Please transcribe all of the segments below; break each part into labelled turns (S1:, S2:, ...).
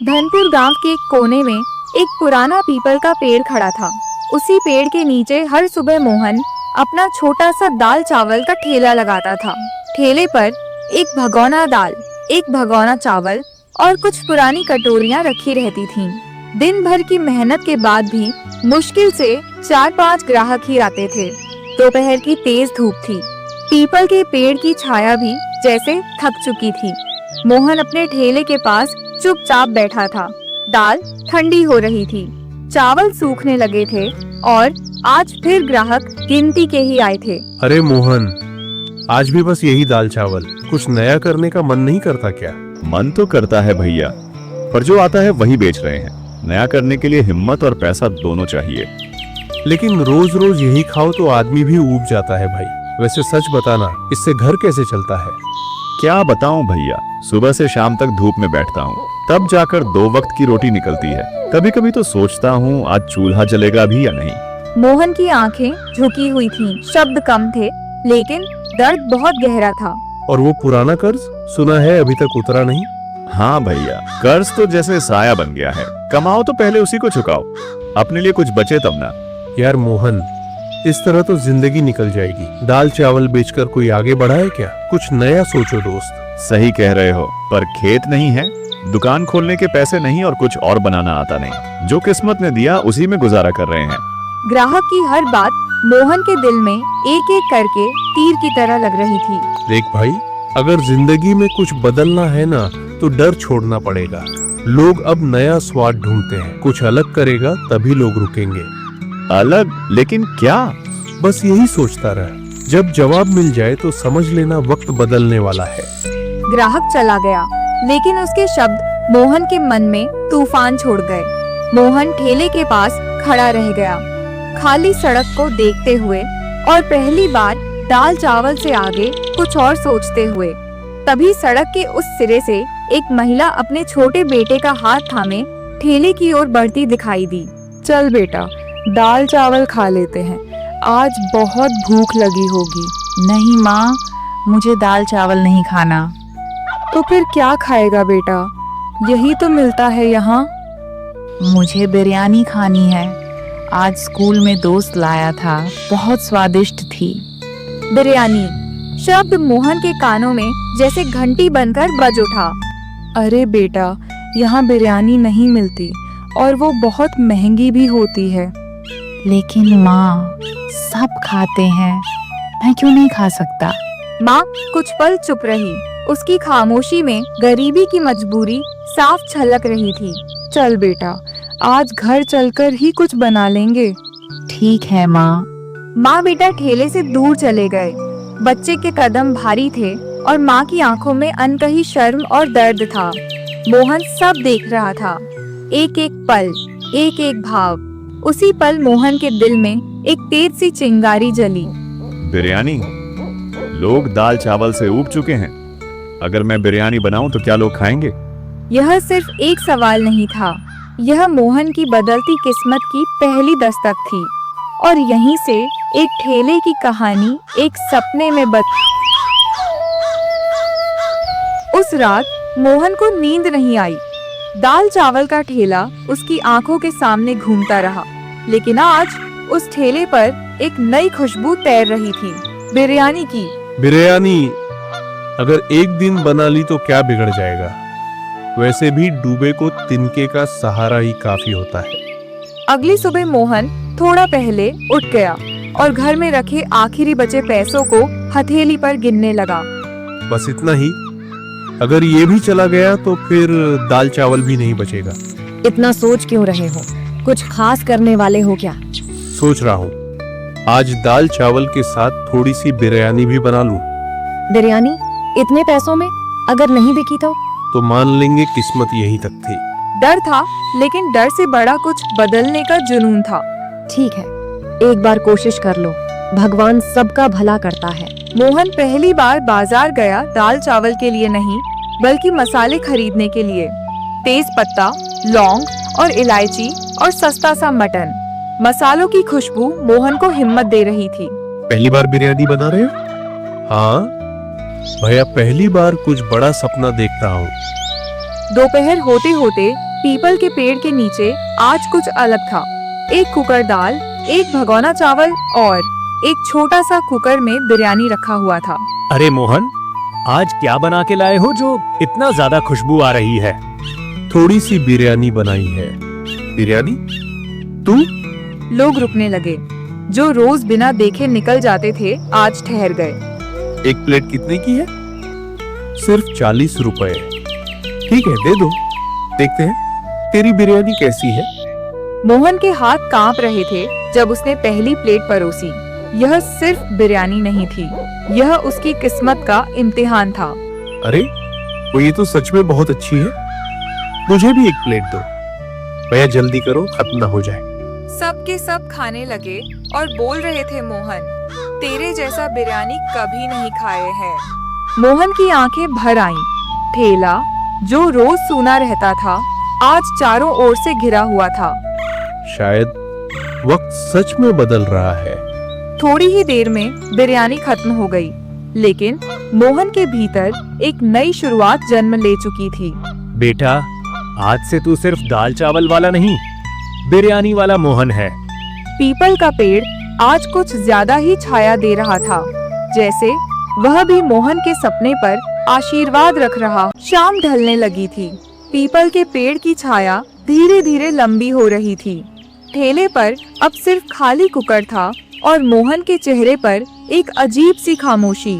S1: धनपुर गांव के एक कोने में एक पुराना पीपल का पेड़ खड़ा था। उसी पेड़ के नीचे हर सुबह मोहन अपना छोटा सा दाल चावल का ठेला लगाता था। ठेले पर एक भगोना दाल, एक भगोना चावल और कुछ पुरानी कटोरियां रखी रहती थीं। दिन भर की मेहनत के बाद भी मुश्किल से 4-5 ग्राहक ही आते थे। दोपहर की तेज धूप थी। पीपल के पेड़ की छाया भी जैसे थक चुकी थी। मोहन अपने ठेले के पास चुपचाप बैठा था। दाल ठंडी हो रही थी, चावल सूखने लगे थे और आज फिर ग्राहक गिनती के ही आए थे।
S2: अरे मोहन, आज भी बस यही दाल चावल, कुछ नया करने का मन नहीं करता क्या?
S3: मन तो करता है भैया, पर जो आता है वही बेच रहे हैं। नया करने के लिए हिम्मत और पैसा दोनों चाहिए।
S2: लेकिन रोज रोज यही खाओ तो आदमी भी ऊब जाता है भाई। वैसे सच बताना, इससे घर कैसे चलता है?
S3: क्या बताऊं भैया, सुबह से शाम तक धूप में बैठता हूँ, तब जाकर 2 वक्त की रोटी निकलती है। कभी कभी तो सोचता हूँ आज चूल्हा जलेगा भी या नहीं।
S1: मोहन की आंखें झुकी हुई थीं, शब्द कम थे, लेकिन दर्द बहुत गहरा था।
S2: और वो पुराना कर्ज सुना है अभी तक उतरा नहीं?
S3: हाँ भैया, कर्ज तो जैसे साया बन गया है। कमाओ तो पहले उसी को चुकाओ, अपने लिए कुछ बचे तब ना।
S2: यार मोहन, इस तरह तो जिंदगी निकल जाएगी। दाल चावल बेचकर कोई आगे बढ़ा है क्या? कुछ नया सोचो दोस्त।
S3: सही कह रहे हो, पर खेत नहीं है, दुकान खोलने के पैसे नहीं और कुछ और बनाना आता नहीं। जो किस्मत ने दिया उसी में गुजारा कर रहे हैं।
S1: ग्राहक की हर बात मोहन के दिल में एक एक करके तीर की तरह लग रही थी।
S2: देख भाई, अगर जिंदगी में कुछ बदलना है ना तो डर छोड़ना पड़ेगा। लोग अब नया स्वाद ढूंढते हैं, कुछ अलग करेगा तभी लोग रुकेंगे।
S3: अलग? लेकिन क्या?
S2: बस यही सोचता रह, जब जवाब मिल जाए तो समझ लेना वक्त बदलने वाला है।
S1: ग्राहक चला गया, लेकिन उसके शब्द मोहन के मन में तूफान छोड़ गए। मोहन ठेले के पास खड़ा रह गया, खाली सड़क को देखते हुए और पहली बार दाल चावल से आगे कुछ और सोचते हुए। तभी सड़क के उस सिरे से एक महिला अपने छोटे बेटे का हाथ थामे ठेले की ओर बढ़ती दिखाई दी।
S4: चल बेटा, दाल चावल खा लेते हैं, आज बहुत भूख लगी होगी।
S5: नहीं माँ, मुझे दाल चावल नहीं खाना।
S4: तो फिर क्या खाएगा बेटा? यही तो मिलता है यहाँ।
S5: मुझे बिरयानी खानी है, आज स्कूल में दोस्त लाया था, बहुत स्वादिष्ट थी।
S1: बिरयानी शब्द मोहन के कानों में जैसे घंटी बनकर बज उठा।
S4: अरे बेटा, यहाँ बिरयानी नहीं मिलती और वो बहुत महंगी भी होती है।
S5: लेकिन माँ, सब खाते हैं, मैं क्यों नहीं खा सकता?
S1: माँ कुछ पल चुप रही। उसकी खामोशी में गरीबी की मजबूरी साफ झलक रही थी।
S4: चल बेटा, आज घर चलकर ही कुछ बना लेंगे।
S5: ठीक है माँ।
S1: माँ बेटा ठेले से दूर चले गए। बच्चे के कदम भारी थे और माँ की आंखों में अनकही शर्म और दर्द था। मोहन सब देख रहा था, एक एक पल, एक एक भाव। उसी पल मोहन के दिल में एक तेज सी चिंगारी जली।
S3: बिरयानी? लोग दाल चावल से ऊब चुके हैं। अगर मैं बिरयानी बनाऊं तो क्या लोग खाएंगे?
S1: यह सिर्फ एक सवाल नहीं था, यह मोहन की बदलती किस्मत की पहली दस्तक थी। और यहीं से एक ठेले की कहानी एक सपने में उस रात मोहन को नींद नहीं आई। दाल चावल का ठेला उसकी आंखों के सामने घूमता रहा, लेकिन आज उस ठेले पर एक नई खुशबू तैर रही थी, बिरयानी की।
S2: बिरयानी अगर एक दिन बना ली तो क्या बिगड़ जाएगा? वैसे भी डूबे को तिनके का सहारा ही काफी होता है।
S1: अगली सुबह मोहन थोड़ा पहले उठ गया और घर में रखे आखिरी बचे पैसों को हथेली पर गिनने लगा।
S2: बस इतना ही। अगर ये भी चला गया तो फिर दाल चावल भी नहीं बचेगा।
S6: इतना सोच क्यों रहे हो? कुछ खास करने वाले हो क्या?
S2: सोच रहा हूँ आज दाल चावल के साथ थोड़ी सी बिरयानी भी बना लूं।
S6: बिरयानी इतने पैसों में अगर नहीं बिकी
S2: तो मान लेंगे किस्मत यहीं तक थी।
S1: डर था, लेकिन डर से बड़ा कुछ बदलने का जुनून था।
S6: ठीक है, एक बार कोशिश कर लो, भगवान सबका भला करता है।
S1: मोहन पहली बार बाजार गया दाल चावल के लिए नहीं, बल्कि मसाले खरीदने के लिए। तेज पत्ता, लौंग और इलायची और सस्ता सा मटन। मसालों की खुशबू मोहन को हिम्मत दे रही थी।
S2: पहली बार बिरयानी बना रहे हो? हाँ भैया, पहली बार कुछ बड़ा सपना देखता हूँ।
S1: दोपहर होते होते पीपल के पेड़ के नीचे आज कुछ अलग था। एक कुकर दाल, एक भगोना चावल और एक छोटा सा कुकर में बिरयानी रखा हुआ था।
S7: अरे मोहन, आज क्या बना के लाए हो जो इतना ज्यादा खुशबू आ रही है?
S2: थोड़ी सी बिरयानी बनाई है। बिरयानी? तू?
S1: लोग रुकने लगे। जो रोज बिना देखे निकल जाते थे आज ठहर गए।
S2: एक प्लेट कितने की है? सिर्फ 40 रुपए। ठीक है, दे दो। देखते हैं तेरी बिरयानी कैसी है।
S1: मोहन के हाथ कांप रहे थे जब उसने पहली प्लेट परोसी। यह सिर्फ बिरयानी नहीं थी, यह उसकी किस्मत का इम्तिहान था।
S2: अरे वो ये तो सच में बहुत अच्छी है। मुझे भी एक प्लेट दो। भैया जल्दी करो, खत्म ना हो जाए।
S1: सब के सब खाने लगे और बोल रहे थे, मोहन तेरे जैसा बिरयानी कभी नहीं खाए हैं। मोहन की आंखें भर आईं। ठेला जो रोज सूना रहता था आज चारों ओर से घिरा हुआ था।
S2: शायद वक्त सच में बदल रहा है।
S1: थोड़ी ही देर में बिरयानी खत्म हो गई, लेकिन मोहन के भीतर एक नई शुरुआत जन्म ले चुकी थी।
S7: बेटा, आज से तू सिर्फ दाल चावल वाला नहीं, बिरयानी वाला मोहन है।
S1: पीपल का पेड़ आज कुछ ज्यादा ही छाया दे रहा था, जैसे वह भी मोहन के सपने पर आशीर्वाद रख रहा। शाम ढलने लगी थी। पीपल के पेड़ की छाया धीरे धीरे लंबी हो रही थी। ठेले पर अब सिर्फ खाली कुकर था और मोहन के चेहरे पर एक अजीब सी खामोशी।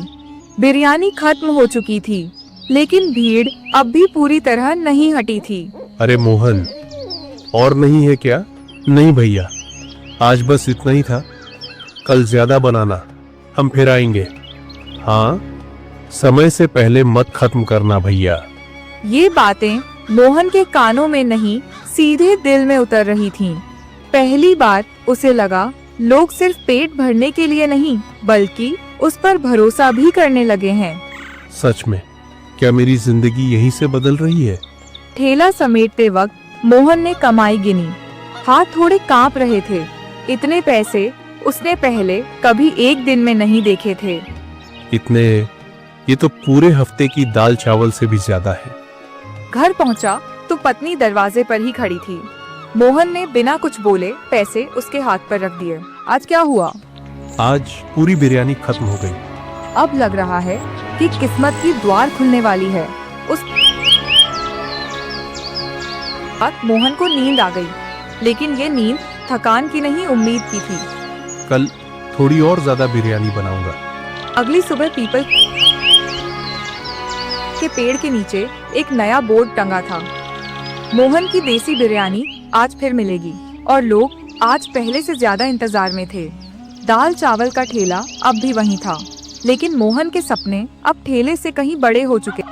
S1: बिरयानी खत्म हो चुकी थी, लेकिन भीड़ अब भी पूरी तरह नहीं हटी थी।
S2: अरे मोहन, और नहीं है क्या? नहीं भैया, आज बस इतना ही था। कल ज्यादा बनाना, हम फिर आएंगे। हाँ, समय से पहले मत खत्म करना भैया।
S1: ये बातें मोहन के कानों में नहीं, सीधे दिल में उतर रही थीं। पहली बार उसे लगा लोग सिर्फ पेट भरने के लिए नहीं, बल्कि उस पर भरोसा भी करने लगे हैं।
S2: सच में, क्या मेरी जिंदगी यहीं से बदल रही है?
S1: ठेला समेटते वक्त मोहन ने कमाई गिनी। हाथ थोड़े कांप रहे थे। इतने पैसे उसने पहले कभी एक दिन में नहीं देखे थे।
S2: इतने? ये तो पूरे हफ्ते की दाल चावल से भी ज्यादा है।
S1: घर पहुंचा तो पत्नी दरवाजे पर ही खड़ी थी। मोहन ने बिना कुछ बोले पैसे उसके हाथ पर रख दिए। आज क्या हुआ?
S2: आज पूरी बिरयानी खत्म हो गई।
S1: अब लग रहा है कि किस्मत की द्वार खुलने वाली है। उस वक्त मोहन को नींद आ गई, लेकिन ये नींद थकान की नहीं, उम्मीद की थी।
S2: कल थोड़ी और ज्यादा बिरयानी बनाऊंगा।
S1: अगली सुबह पीपल के पेड़ के नीचे एक नया बोर्ड टंगा था। मोहन की देसी बिरयानी आज फिर मिलेगी, और लोग आज पहले से ज्यादा इंतजार में थे। दाल चावल का ठेला अब भी वहीं था, लेकिन मोहन के सपने अब ठेले से कहीं बड़े हो चुके।